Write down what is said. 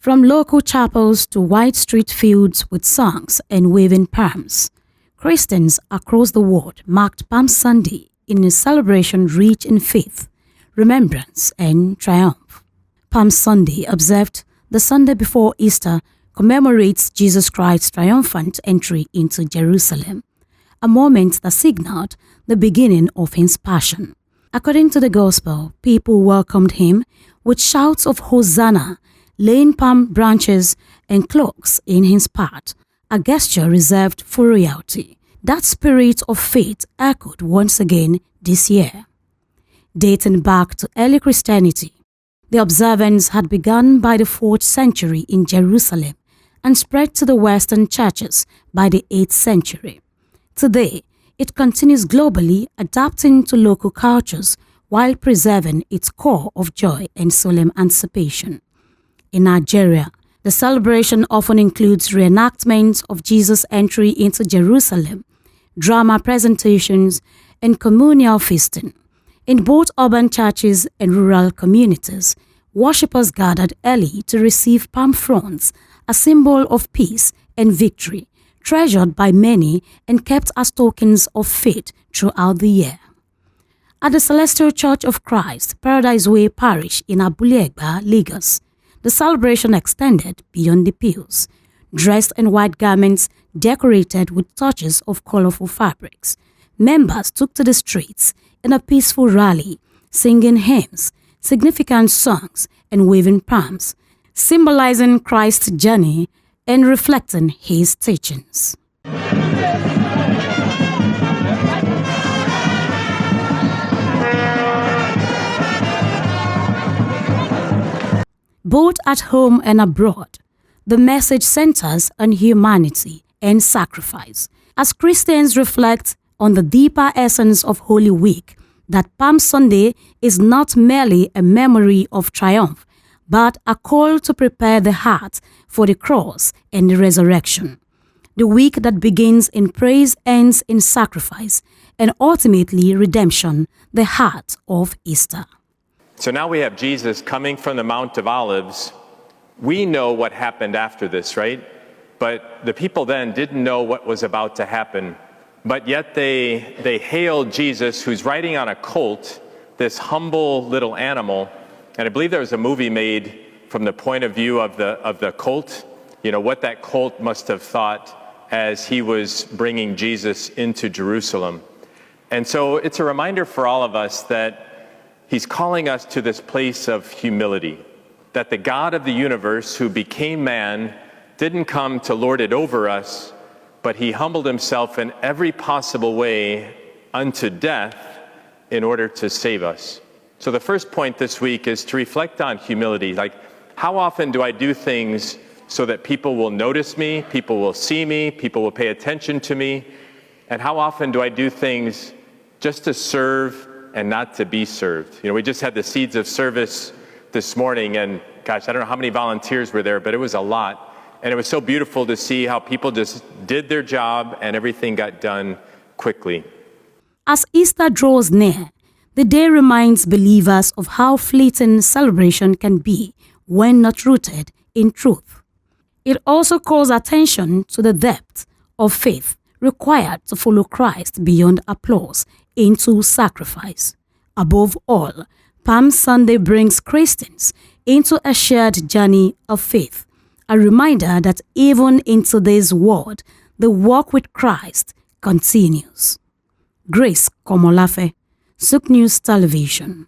From local chapels to wide street fields with songs and waving palms, Christians across the world marked Palm Sunday in a celebration rich in faith, remembrance, and triumph. Palm Sunday, observed the Sunday before Easter, commemorates Jesus Christ's triumphant entry into Jerusalem, a moment that signaled the beginning of his passion. According to the Gospel, people welcomed him with shouts of Hosanna, laying palm branches and cloaks in his path, a gesture reserved for royalty. That spirit of faith echoed once again this year. Dating back to early Christianity, the observance had begun by the 4th century in Jerusalem and spread to the Western churches by the 8th century. Today, it continues globally, adapting to local cultures while preserving its core of joy and solemn anticipation. In Nigeria, the celebration often includes reenactments of Jesus' entry into Jerusalem, drama presentations, and communal feasting. In both urban churches and rural communities, worshippers gathered early to receive palm fronds, a symbol of peace and victory, treasured by many and kept as tokens of faith throughout the year. At the Celestial Church of Christ, Paradise Way Parish in Abule-Egba, Lagos, the celebration extended beyond the pews. Dressed in white garments decorated with touches of colorful fabrics, members took to the streets in a peaceful rally, singing hymns, significant songs, and waving palms, symbolizing Christ's journey and reflecting his teachings. Both at home and abroad, the message centers on humanity and sacrifice, as Christians reflect on the deeper essence of Holy Week, that Palm Sunday is not merely a memory of triumph, but a call to prepare the heart for the cross and the resurrection. The week that begins in praise ends in sacrifice, and ultimately redemption, the heart of Easter. So now we have Jesus coming from the Mount of Olives. We know what happened after this, right? But the people then didn't know what was about to happen. But yet they hailed Jesus, who's riding on a colt, this humble little animal. And I believe there was a movie made from the point of view of the colt, you know, what that colt must have thought as he was bringing Jesus into Jerusalem. And so it's a reminder for all of us that he's calling us to this place of humility, that the God of the universe who became man didn't come to lord it over us, but he humbled himself in every possible way unto death in order to save us. So the first point this week is to reflect on humility. Like, how often do I do things so that people will notice me, people will see me, people will pay attention to me? And how often do I do things just to serve and not to be served? You know, we just had the Seeds of Service this morning, and gosh, I don't know how many volunteers were there, but it was a lot. And it was so beautiful to see how people just did their job and everything got done quickly. As Easter draws near, the day reminds believers of how fleeting celebration can be when not rooted in truth. It also calls attention to the depth of faith required to follow Christ beyond applause into sacrifice. Above all, Palm Sunday brings Christians into a shared journey of faith, a reminder that even in today's world, the walk with Christ continues. Grace Komolafe, Souq News Television.